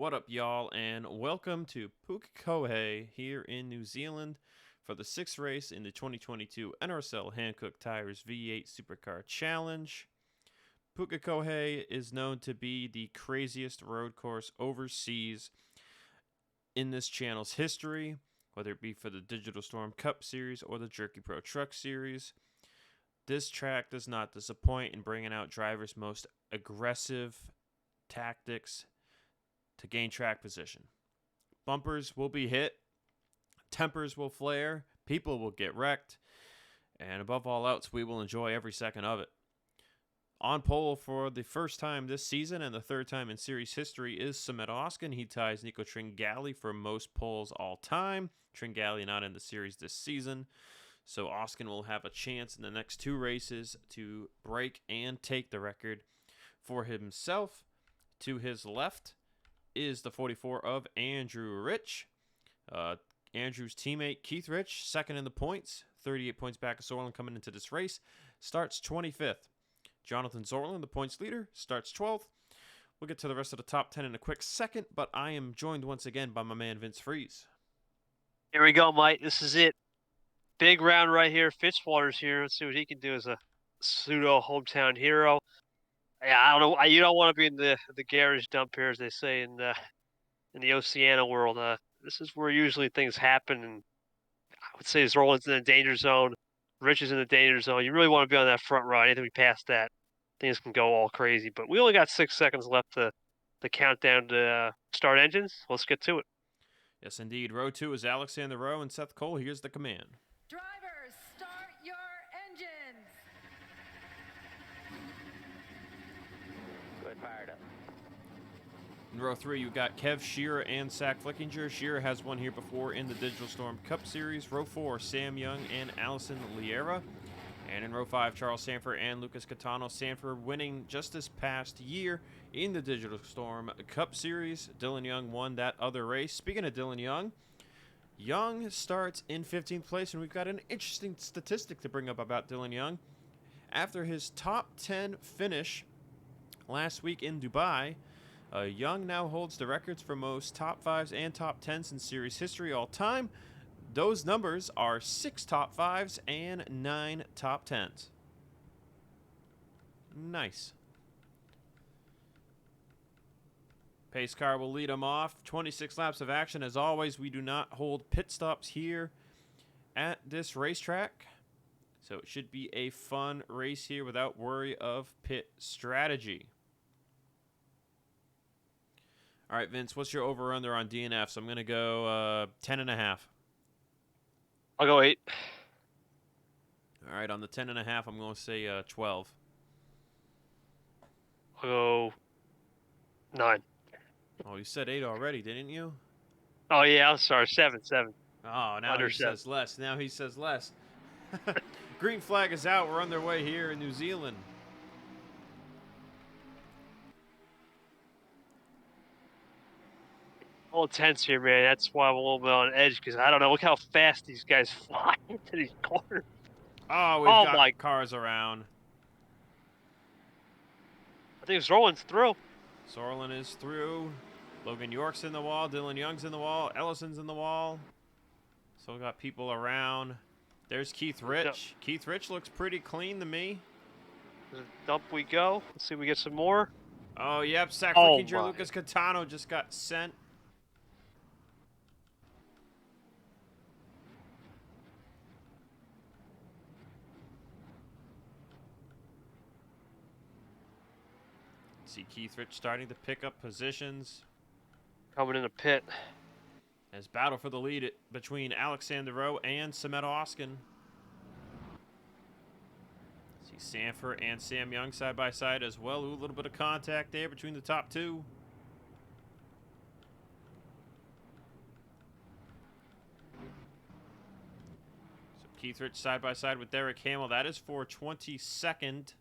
What up, y'all, and welcome to Pukekohe here in New Zealand for the sixth race in the 2022 NRSL Hankook Tyres V8 Supercar Challenge. Pukekohe is known to be the craziest road course overseas in this channel's history, whether it be for the Digital Storm Cup Series or the Jerky Pro Truck Series. This track does not disappoint in bringing out drivers' most aggressive tactics to gain track position. Bumpers will be hit, tempers will flare, people will get wrecked, and above all else, we will enjoy every second of it. On pole for the first time this season and the third time in series history is Samet Oskin. He ties Nico Tringali for most poles all time. Tringali not in the series this season, so Oskin will have a chance in the next two races to break and take the record for himself. To his left is the 44 of Andrew Rich. Andrew's teammate Keith Rich, second in the points, 38 points back of Zorlin coming into this race, starts 25th. Jonathan Zorlin, the points leader, starts 12th. We'll get to the rest of the top 10 in a quick second, but I am joined once again by my man Vince Freeze. Here we go, Mike. This is it. Big round right here. Fitzwater's here. Let's see what he can do as a pseudo hometown hero. Yeah, I don't know. You don't want to be in the garage dump here, as they say in the Oceania world. This is where usually things happen, and I would say Zorlin's in the danger zone. Rich is in the danger zone. You really want to be on that front run. Anything we pass that, things can go all crazy. But we only got 6 seconds left to count down to start engines. Let's get to it. Yes, indeed. Row 2 is Alexander Rowe and Seth Cole. Here's the command. Drivers, start your engines. Good, fired up. In row 3, you've got Kev Shearer and Zach Flickinger. Shearer has won here before in the Digital Storm Cup Series. Row 4, Sam Young and Allison Liera. And in row 5, Charles Sanford and Lucas Catano. Sanford winning just this past year in the Digital Storm Cup Series. Dylan Young won that other race. Speaking of Dylan Young, Young starts in 15th place, and we've got an interesting statistic to bring up about Dylan Young. After his top 10 finish last week in Dubai, Young now holds the records for most top 5s and top 10s in series history all time. Those numbers are 6 top 5s and 9 top 10s. Nice. Pace car will lead him off. 26 laps of action. As always, we do not hold pit stops here at this racetrack. So it should be a fun race here without worry of pit strategy. All right, Vince, what's your over-under on DNFs? I'm going to go 10.5. I'll go 8. All right, on the 10.5, I'm going to say 12. I'll go 9. Oh, you said 8 already, didn't you? Oh, yeah, I'm sorry. 7. Oh, now Under he 7. says less. Now he says less. Green flag is out. We're underway here in New Zealand. All tense here, man. That's why I'm a little bit on edge, because I don't know. Look how fast these guys fly into these corners. Oh, we've got cars around. I think Zorlin's through. Zorlin is through. Logan York's in the wall. Dylan Young's in the wall. Ellison's in the wall. So we got people around. There's Keith Rich. Keith Rich looks pretty clean to me. Dump we go. Let's see if we get some more. Oh, yep. Zach Oh, Flickinger, Lucas Catano just got sent. See Keith Rich starting to pick up positions. Coming in the pit. As battle for the lead between Alexander Rowe and Samet Oskin. See Sanford and Sam Young side by side as well. Ooh, a little bit of contact there between the top two. So Keith Rich side by side with Derek Hamill. That is for 22nd.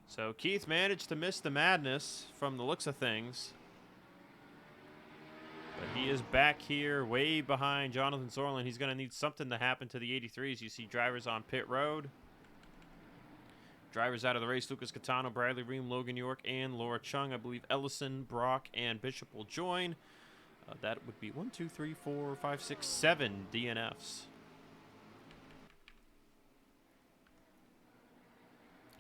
So Keith managed to miss the madness from the looks of things. But he is back here way behind Jonathan Zorlin. He's going to need something to happen to the 83s. You see drivers on pit road. Drivers out of the race: Lucas Catano, Bradley Ream, Logan York, and Laura Chung. I believe Ellison, Brock, and Bishop will join. That would be 1, 2, 3, 4, 5, 6, 7 DNFs.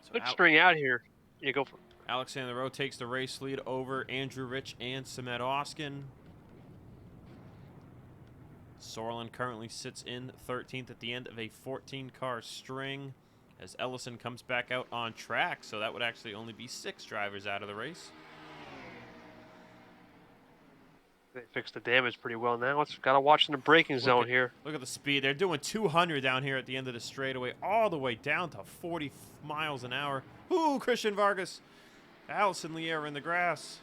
So Good string out here. You go for it. Alexander Rowe takes the race lead over Andrew Rich and Samet Oskin. Sorlin currently sits in 13th at the end of a 14-car string as Ellison comes back out on track, so that would actually only be 6 drivers out of the race. They fixed the damage pretty well now. It's got to watch in the braking zone here. Look at the speed. They're doing 200 down here at the end of the straightaway, all the way down to 40 miles an hour. Ooh, Christian Vargas. Allison Liera in the grass.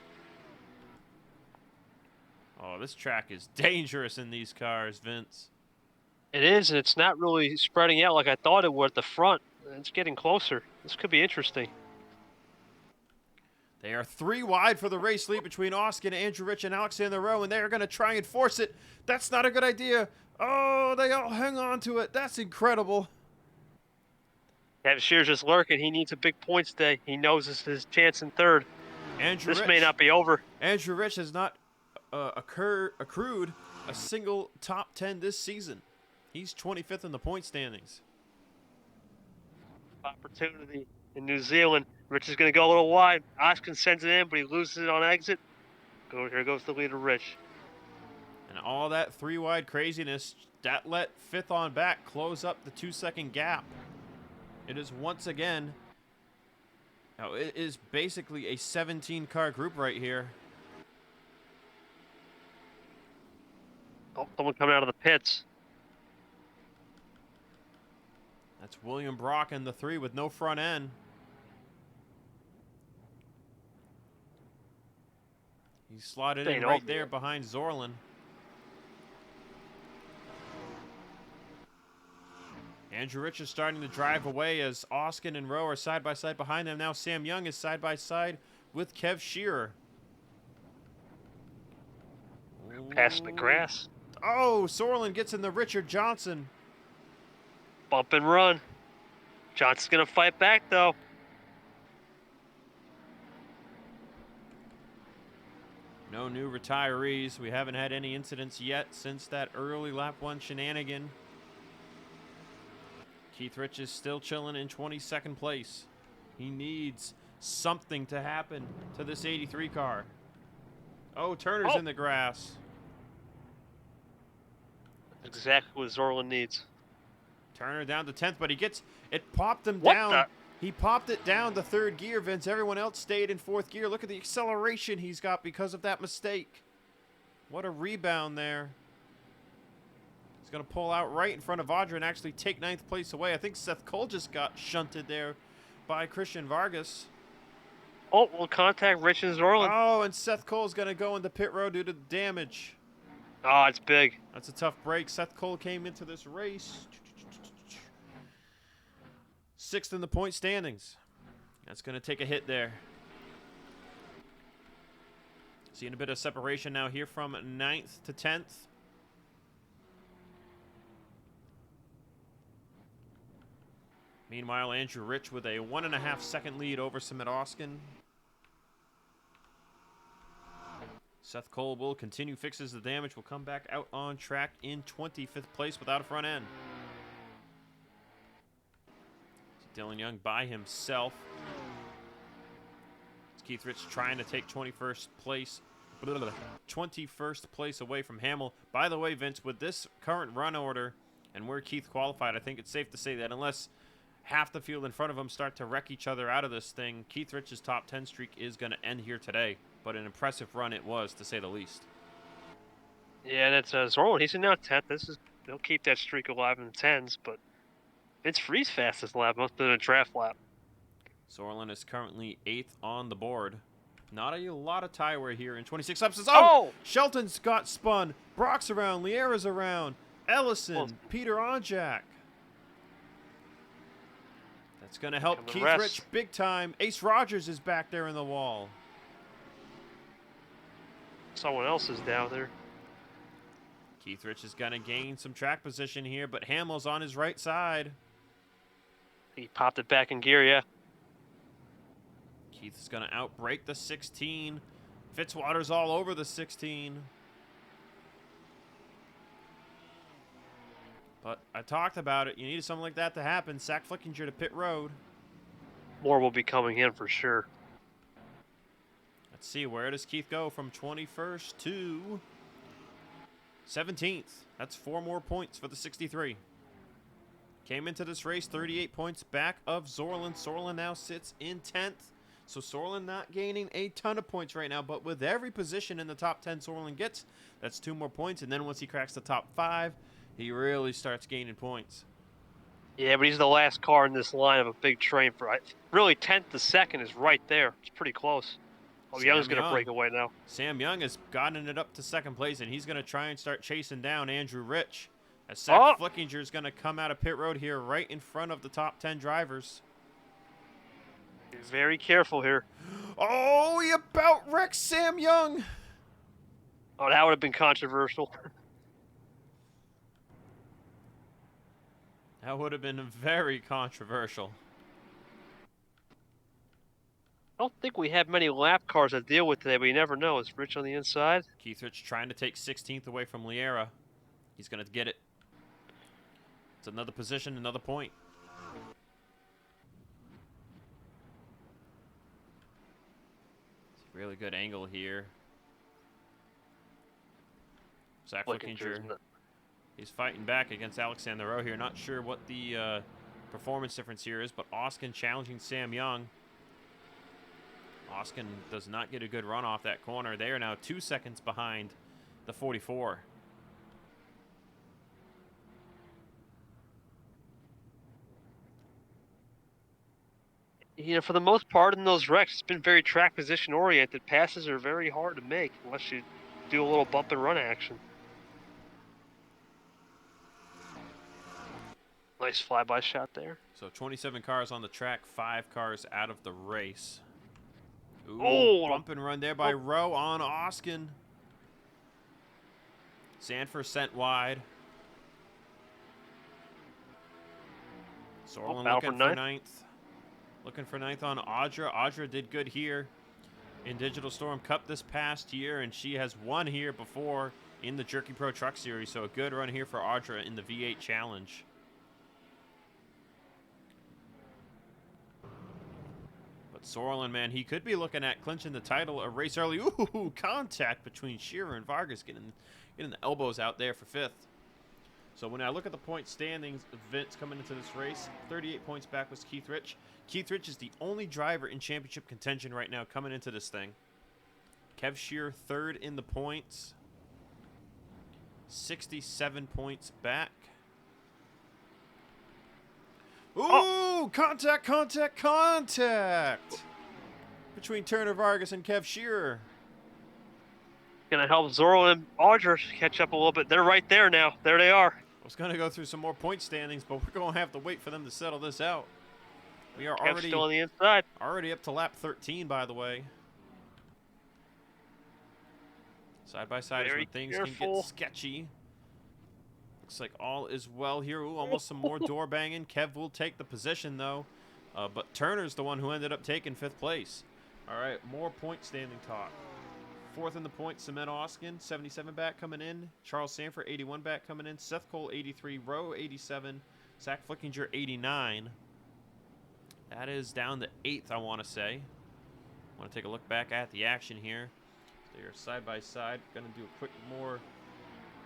Oh, this track is dangerous in these cars, Vince. It is, and it's not really spreading out like I thought it would at the front. It's getting closer. This could be interesting. They are 3 wide for the race lead between Oskin, Andrew Rich, and Alexander Rowe, and they are going to try and force it. That's not a good idea. Oh, they all hang on to it. That's incredible. Kevin Shear's just lurking. He needs a big points day. He knows this is his chance in third. This may not be over. Andrew Rich has not accrued a single top 10 this season. He's 25th in the point standings. Opportunity in New Zealand. Rich is going to go a little wide. Oskin sends it in, but he loses it on exit. Here goes the leader, Rich. And all that 3 wide craziness, that let 5th on back close up the 2-second gap. It is once again, now it is basically a 17-car group right here. Oh, someone coming out of the pits. That's William Brock in the 3 with no front end. He's slotted in right there behind Zorlin. Andrew Rich is starting to drive away as Oskin and Rowe are side by side behind them. Now Sam Young is side by side with Kev Shearer. Past the grass. Oh, Sorlin gets in the Richard Johnson. Bump and run. Johnson's going to fight back, though. No new retirees. We haven't had any incidents yet since that early lap 1 shenanigan. Keith Rich is still chilling in 22nd place. He needs something to happen to this 83 car. Oh, Turner's in the grass. That's exactly what Zorlin needs. Turner down to 10th, but it popped him down. He popped it down to 3rd gear, Vince. Everyone else stayed in 4th gear. Look at the acceleration he's got because of that mistake. What a rebound there. He's going to pull out right in front of Audra and actually take 9th place away. I think Seth Cole just got shunted there by Christian Vargas. Oh, we'll contact Rich and Zorlin. Oh, and Seth Cole's going to go into pit road due to the damage. Oh, it's big. That's a tough break. Seth Cole came into this race 6th in the point standings. That's going to take a hit there. Seeing a bit of separation now here from 9th to 10th. Meanwhile, Andrew Rich with a 1.5 second lead over Samet Oskin. Seth Cole will continue, fixes the damage, will come back out on track in 25th place without a front end. Dylan Young by himself. It's Keith Rich trying to take 21st place away from Hamill. By the way, Vince, with this current run order and where Keith qualified, I think it's safe to say that unless half the field in front of him start to wreck each other out of this thing, Keith Rich's top 10 streak is going to end here today. But an impressive run it was, to say the least. Yeah, that's Zorlin. He's in now 10th. They'll keep that streak alive in the 10s, but Vince Freeze fastest lap. Must have been a draft lap. Zorlin is currently 8th on the board. Not a lot of tie wear here in 26 laps. Oh! Shelton's got spun. Brock's around. Liera's around. Ellison. Peter Onjak. That's going to help Keith Rich big time. Ace Rogers is back there in the wall. Someone else is down there. Keith Rich is going to gain some track position here, but Hamill's on his right side. He popped it back in gear, yeah. Keith's going to outbreak the 16. Fitzwater's all over the 16. But I talked about it. You needed something like that to happen. Zach Flickinger to pit road. More will be coming in for sure. Let's see, where does Keith go from 21st to 17th? That's 4 more points for the 63. Came into this race 38 points back of Zorlin. Zorlin now sits in 10th. So Zorlin not gaining a ton of points right now, but with every position in the top 10 Zorlin gets, that's 2 more points. And then once he cracks the top 5, he really starts gaining points. Yeah, but he's the last car in this line of a big train. Really, 10th to 2nd is right there. It's pretty close. Oh, Young's going to break away now. Sam Young has gotten it up to 2nd place, and he's going to try and start chasing down Andrew Rich. As Zach Flickinger is going to come out of pit road here right in front of the top 10 drivers. Be very careful here. Oh, he about wrecked Sam Young. Oh, that would have been controversial. That would have been very controversial. I don't think we have many lap cars to deal with today, but you never know. Is Rich on the inside? Keith Rich trying to take 16th away from Liera. He's going to get it. It's another position, another point. It's a really good angle here. Zach Flickinger, he's fighting back against Alexander Rowe here. Not sure what the performance difference here is, but Oskin challenging Sam Young. Oskin does not get a good run off that corner. They are now 2 seconds behind the 44. You know, for the most part in those wrecks, it's been very track position oriented. Passes are very hard to make unless you do a little bump and run action. Nice flyby shot there. So 27 cars on the track, 5 cars out of the race. Ooh, oh, bump and run there by Rowe on Oskin. Sanford sent wide. Sorlin looking for ninth. Looking for ninth on Audra. Audra did good here in Digital Storm Cup this past year, and she has won here before in the Jerky Pro Truck Series. So a good run here for Audra in the V8 Challenge. But Sorlin, man, he could be looking at clinching the title a race early. Ooh, contact between Shearer and Vargas, getting the elbows out there for 5th. So when I look at the point standings, Vince coming into this race, 38 points back was Keith Rich. Keith Rich is the only driver in championship contention right now coming into this thing. Kev Shearer 3rd in the points. 67 points back. Ooh, contact between Turner Vargas and Kev Shearer. Gonna help Zorro and Audra catch up a little bit. They're right there now. There they are. I was gonna go through some more point standings, but we're gonna have to wait for them to settle this out. We are Kev's still on the inside. Already up to lap 13, by the way. Side by side is when things can get sketchy. Looks like all is well here. Ooh, almost some more door banging. Kev will take the position though, but Turner's the one who ended up taking 5th place. All right, more point standing talk. 4th in the points, Cement Oskin, 77 back coming in. Charles Sanford, 81 back coming in. Seth Cole, 83. Rowe, 87. Zach Flickinger, 89. That is down to 8th, I want to say. I want to take a look back at the action here. They're side by side. Going to do a quick more.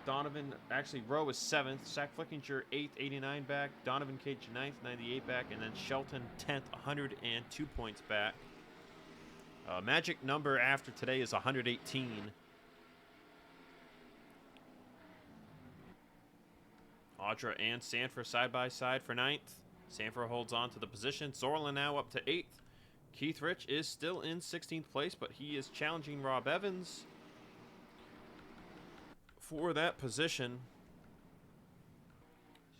Donovan, actually, Rowe is 7th. Zach Flickinger, 8th, 89 back. Donovan Cage, 9th, 98 back. And then Shelton, 10th, 102 points back. Magic number after today is 118. Audra and Sanford side by side for 9th. Sanford holds on to the position. Zorlin now up to 8th. Keith Rich is still in 16th place, but he is challenging Rob Evans for that position.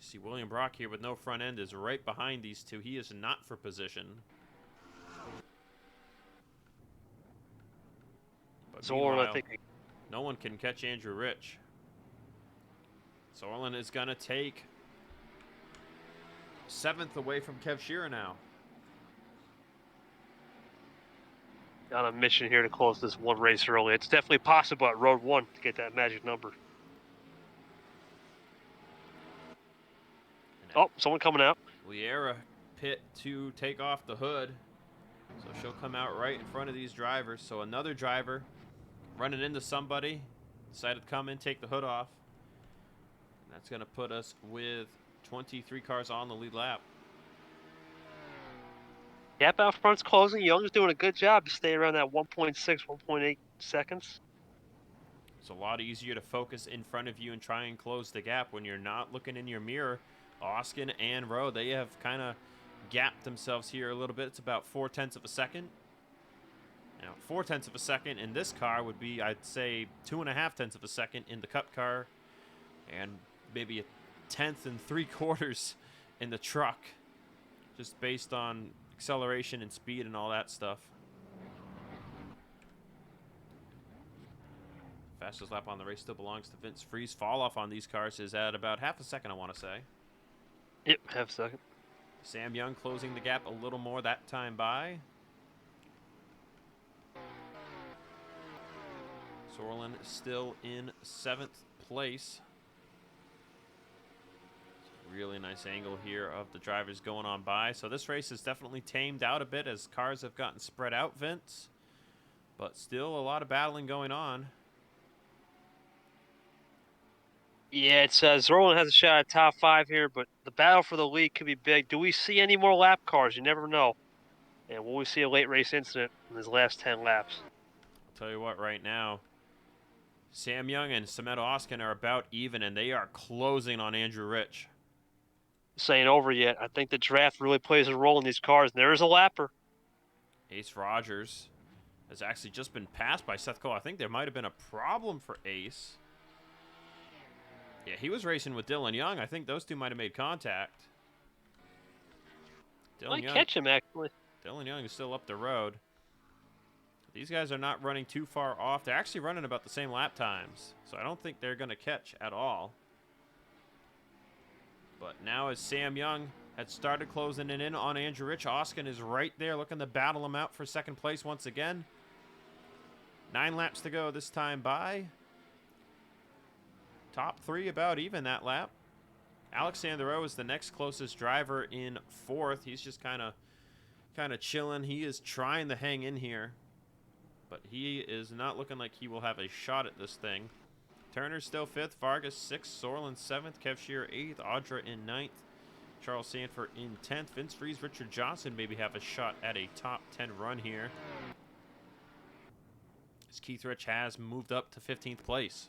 You see William Brock here with no front end is right behind these two. He is not for position. Zorlin, I think. No one can catch Andrew Rich. Zorlin is going to take 7th away from Kev Shearer now. On a mission here to close this one race early. It's definitely possible at Road 1 to get that magic number. Oh, someone coming out. Liera pit to take off the hood. So she'll come out right in front of these drivers. So another driver running into somebody decided to come in, take the hood off. And that's going to put us with 23 cars on the lead lap. Gap out front's closing. Young's doing a good job to stay around that 1.6, 1.8 seconds. It's a lot easier to focus in front of you and try and close the gap when you're not looking in your mirror. Oskin and Rowe, they have kind of gapped themselves here a little bit. It's about 0.4 of a second. Now, 0.4 of a second in this car would be, I'd say, 2.5 of a second in the Cup car, and maybe 1/10 and 3/4 in the truck, just based on acceleration and speed and all that stuff. Fastest lap on the race still belongs to Vince Freeze. Fall off on these cars is at about 0.5 second, I want to say. Yep, 0.5 second. Sam Young closing the gap a little more that time by. Sorlin still in 7th place. Really nice angle here of the drivers going on by. So this race has definitely tamed out a bit as cars have gotten spread out, Vince. But still a lot of battling going on. Yeah, it says Zorlin has a shot at top 5 here, but the battle for the lead could be big. Do we see any more lap cars? You never know. And will we see a late race incident in his last 10 laps? I'll tell you what, right now, Sam Young and Samet Oskin are about even, and they are closing on Andrew Rich. This ain't over yet. I think the draft really plays a role in these cars. And there is a lapper. Ace Rogers has actually just been passed by Seth Cole. I think there might have been a problem for Ace. Yeah, he was racing with Dylan Young. I think those two might have made contact. Might catch him, actually. Dylan Young is still up the road. These guys are not running too far off. They're actually running about the same lap times, so I don't think they're going to catch at all. But now as Sam Young had started closing it in on Andrew Rich, Oskin is right there looking to battle him out for second place once again. 9 laps to go this time by. Top 3 about even that lap. Alexander O is the next closest driver in 4th. He's just kind of chilling. He is trying to hang in here, but he is not looking like he will have a shot at this thing. Turner's still 5th, Vargas 6th, Sorlin 7th, Kev Shearer 8th, Audra in 9th, Charles Sanford in 10th, Vince Freeze, Richard Johnson maybe have a shot at a top 10 run here, as Keith Rich has moved up to 15th place.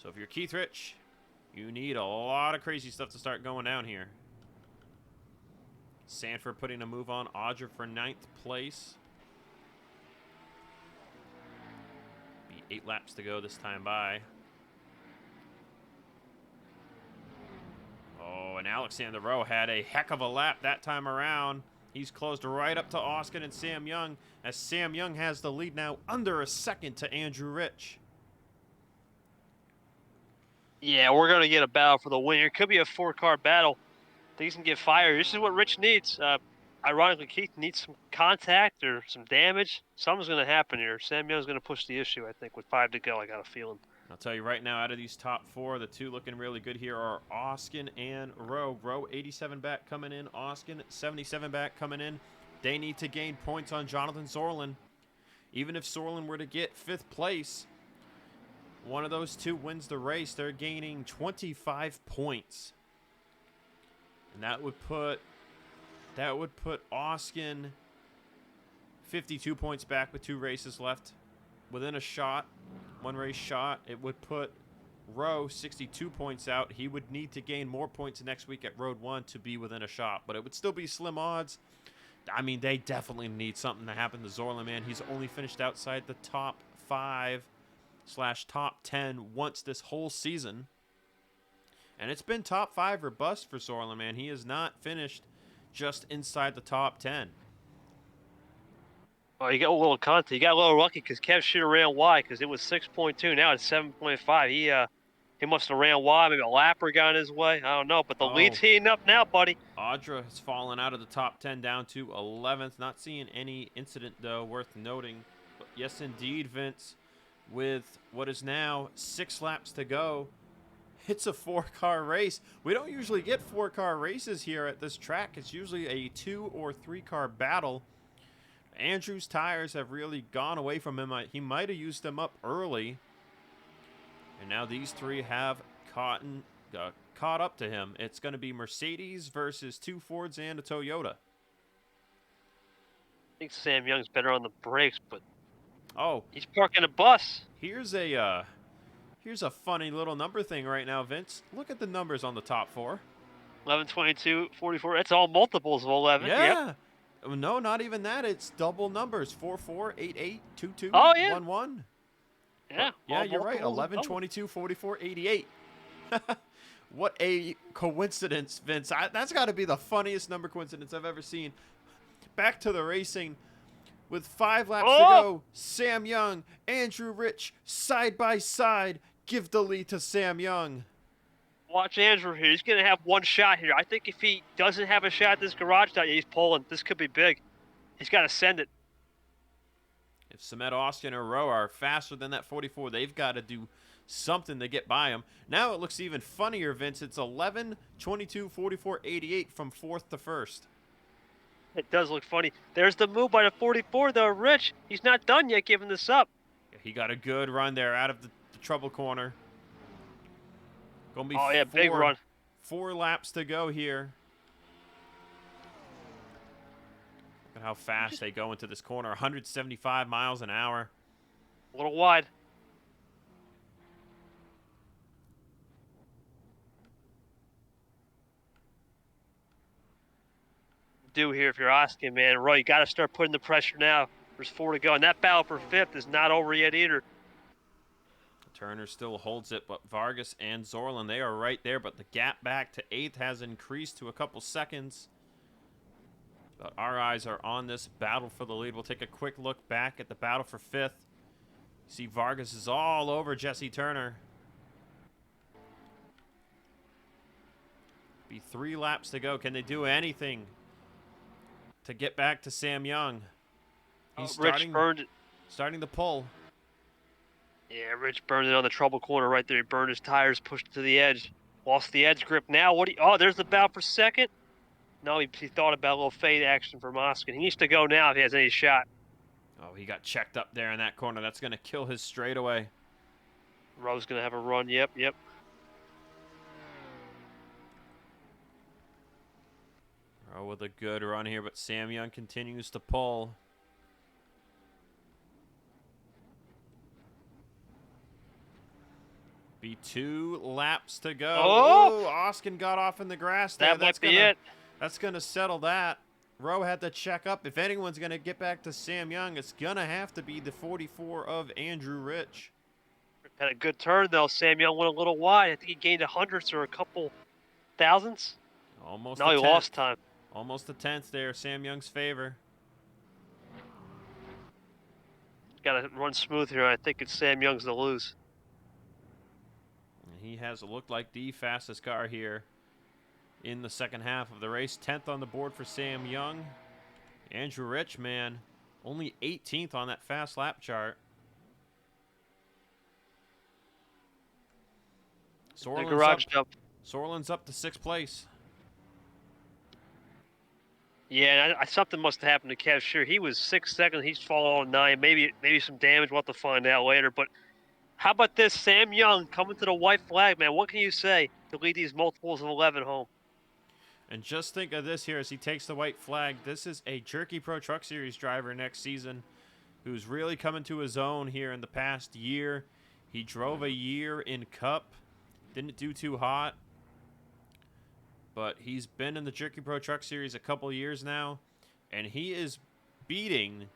So if you're Keith Rich, you need a lot of crazy stuff to start going down here. Sanford putting a move on Audra for 9th place. Be 8 laps to go this time by. Oh, and Alexander Rowe had a heck of a lap that time around. He's closed right up to Oskin and Sam Young, as Sam Young has the lead now under a second to Andrew Rich. Yeah, we're going to get a battle for the win. It could be a 4-car battle. Things can get fired. This is what Rich needs. Ironically, Keith needs some contact or some damage. Something's going to happen here. Sam Young's going to push the issue, I think, with 5 to go. I got a feeling. I'll tell you right now, out of these top 4, the 2 looking really good here are Oskin and Rowe. Rowe, 87 back coming in. Oskin, 77 back coming in. They need to gain points on Jonathan Sorlin. Even if Sorlin were to get 5th place, one of those 2 wins the race. They're gaining 25 points. And that would put Oskin 52 points back with 2 races left. Within a shot, 1 race shot, it would put Rowe 62 points out. He would need to gain more points next week at Road 1 to be within a shot. But it would still be slim odds. I mean, they definitely need something to happen to Zorlin, man. He's only finished outside the top 5/top 10 once this whole season. And it's been top 5 or bust for Sorlin, man. He has not finished just inside the top 10. Oh, you got a little content. You got a little lucky because Kev should have ran wide because it was 6.2. Now it's 7.5. He must have ran wide. Maybe a lapper got in his way. I don't know. But the lead's heating up now, buddy. Audra has fallen out of the top 10 down to 11th. Not seeing any incident, though, worth noting. But yes, indeed, Vince, with what is now 6 laps to go, it's a 4-car race. We don't usually get 4-car races here at this track. It's usually a 2 or 3-car battle. Andrew's tires have really gone away from him. He might have used them up early. And now these three have caught up to him. It's going to be Mercedes versus 2 Fords and a Toyota. I think Sam Young's better on the brakes, but he's parking a bus. Here's a funny little number thing right now, Vince. Look at the numbers on the top 4. 11, 22, 44. That's all multiples of 11. Yeah. Yep. No, not even that. It's double numbers. 4, 4, 8, 8, 2, 2, Oh, yeah. 1, 1. Yeah. Yeah, you're right. multiples of 11, 22, 44, 88. What a coincidence, Vince. That's got to be the funniest number coincidence I've ever seen. Back to the racing. With 5 laps to go, Sam Young, Andrew Rich, side by side, give the lead to Sam Young. Watch Andrew here. He's going to have one shot here. I think if he doesn't have a shot at this garage down, he's pulling. This could be big. He's got to send it. If Samet, Austin, or Rowe are faster than that 44, they've got to do something to get by him. Now it looks even funnier, Vince. It's 11, 22, 44, 88 from 4th to 1st. It does look funny. There's the move by the 44, though. Rich, he's not done yet giving this up. Yeah, he got a good run there out of the trouble corner. Gonna be big run. 4 laps to go here. Look at how fast they go into this corner. 175 miles an hour. A little wide. Do here if you're asking, man. Roy, you got to start putting the pressure now. There's 4 to go, and that battle for 5th is not over yet either. Turner still holds it, but Vargas and Zorlin, they are right there, but the gap back to 8th has increased to a couple seconds. But our eyes are on this battle for the lead. We'll take a quick look back at the battle for 5th. See Vargas is all over Jesse Turner. Be 3 laps to go. Can they do anything to get back to Sam Young? He's Rich burned it. Starting to pull. Yeah, Rich burned it on the trouble corner right there. He burned his tires, pushed it to the edge. Lost the edge grip now. There's the battle for 2nd. No, he thought about a little fade action for Moskin. He needs to go now if he has any shot. Oh, he got checked up there in that corner. That's going to kill his straightaway. Rowe's going to have a run. Yep. Rowe with a good run here, but Sam Young continues to pull. Be 2 laps to go. Oh, Oskin got off in the grass there. That might be it. That's going to settle that. Rowe had to check up. If anyone's going to get back to Sam Young, it's going to have to be the 44 of Andrew Rich. Had a good turn, though. Sam Young went a little wide. I think he gained 100s or a couple thousandths. Almost. No, he lost time. Almost a 10th there, Sam Young's favor. Got to run smooth here. I think it's Sam Young's to lose. He has looked like the fastest car here in the second half of the race. 10th on the board for Sam Young. Andrew Rich, man, only 18th on that fast lap chart. Sorlin's up to 6th place. Yeah, something must have happened to Kev Shear. He was 6 seconds. He's fallen on 9. Maybe some damage. We'll have to find out later. But how about this? Sam Young coming to the white flag, man. What can you say to lead these multiples of 11 home? And just think of this here as he takes the white flag. This is a Jerky Pro Truck Series driver next season who's really coming to his own here in the past year. He drove a year in Cup. Didn't do too hot. But he's been in the Jerky Pro Truck Series a couple years now. And he is beating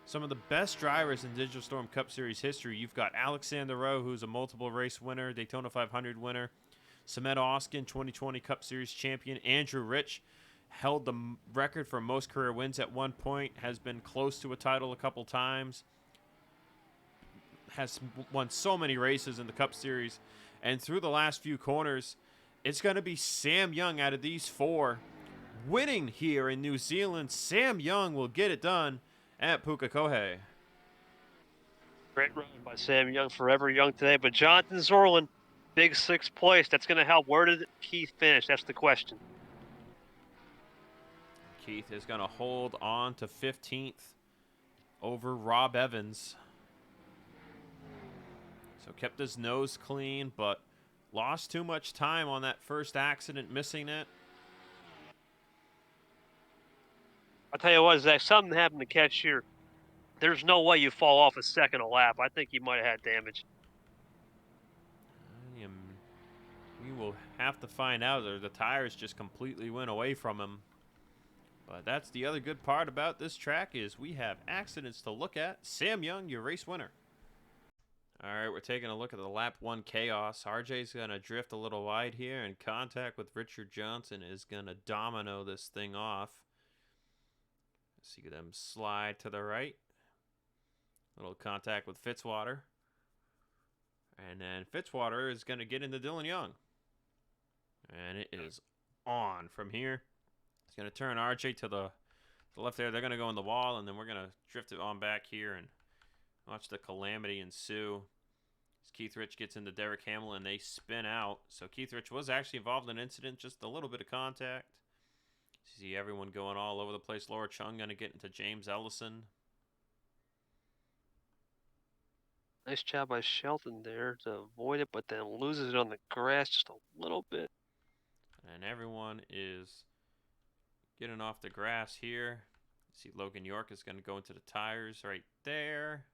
some of the best drivers in Digital Storm Cup Series history. You've got Alexander Rowe, who's a multiple race winner, Daytona 500 winner. Samet Oskin, 2020 Cup Series champion. Andrew Rich held the record for most career wins at one point. Has been close to a title a couple times. Has won so many races in the Cup Series. And through the last few corners, it's going to be Sam Young out of these four winning here in New Zealand. Sam Young will get it done at Pukekohe. Great run by Sam Young, forever young today. But Jonathan Zorlin, big 6th place. That's going to help. Where did Keith finish? That's the question. Keith is going to hold on to 15th over Rob Evans. So kept his nose clean, but lost too much time on that first accident, missing it. I'll tell you what, Zach, something happened to catch here. There's no way you fall off a second a lap. I think he might have had damage. We will have to find out, or the tires just completely went away from him. But that's the other good part about this track is we have accidents to look at. Sam Young, your race winner. All right, we're taking a look at the lap 1 chaos. RJ's going to drift a little wide here, and contact with Richard Johnson is going to domino this thing off. See them slide to the right. Little contact with Fitzwater. And then Fitzwater is going to get into Dylan Young. And it is on from here. It's going to turn RJ to the left there. They're going to go in the wall, and then we're going to drift it on back here and watch the calamity ensue. As Keith Rich gets into Derek Hamill, and they spin out. So Keith Rich was actually involved in an incident, just a little bit of contact. See everyone going all over the place. Laura Chung going to get into James Ellison. Nice job by Shelton there to avoid it, but then loses it on the grass just a little bit. And everyone is getting off the grass here. See Logan York is going to go into the tires right there.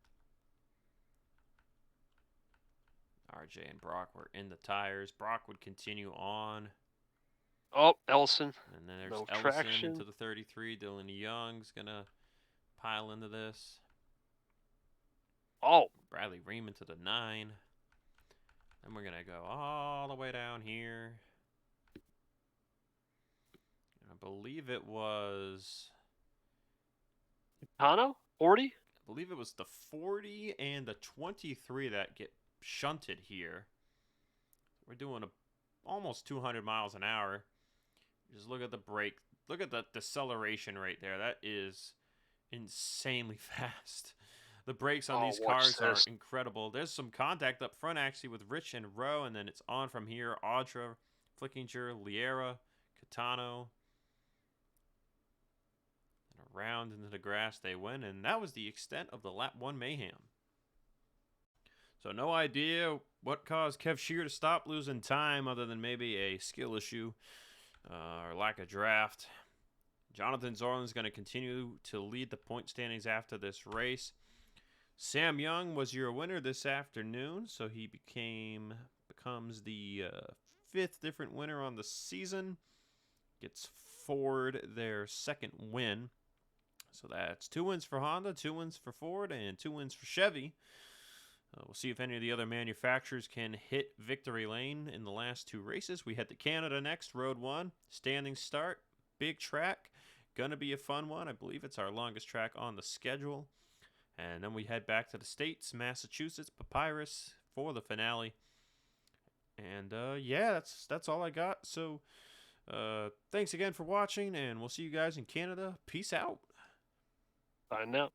RJ and Brock were in the tires. Brock would continue on. Oh, Ellison. And then there's No Ellison traction. into the 33. Dylan Young's going to pile into this. Oh. Bradley Ream to the 9. Then we're going to go all the way down here. I believe it was... Tano? 40? I believe it was the 40 and the 23 that get shunted here. We're doing almost 200 miles an hour. Just look at the brake. Look at the deceleration right there. That is insanely fast. The brakes on these cars are incredible. There's some contact up front, actually, with Rich and Rowe, and then it's on from here. Audra, Flickinger, Liera, Catano. And around into the grass they went, and that was the extent of the Lap 1 mayhem. So no idea what caused Kev Shear to stop losing time other than maybe a skill issue or lack of draft. Jonathan Zorlin is going to continue to lead the point standings after this race. Sam Young was your winner this afternoon, so he becomes the 5th different winner on the season. Gets Ford their 2nd win. So that's 2 wins for Honda, 2 wins for Ford, and 2 wins for Chevy. We'll see if any of the other manufacturers can hit victory lane in the last 2 races. We head to Canada next, Road 1. Standing start, big track. Gonna be a fun one. I believe it's our longest track on the schedule. And then we head back to the States, Massachusetts, Papyrus for the finale. And yeah, that's all I got. So thanks again for watching, and we'll see you guys in Canada. Peace out. Bye now.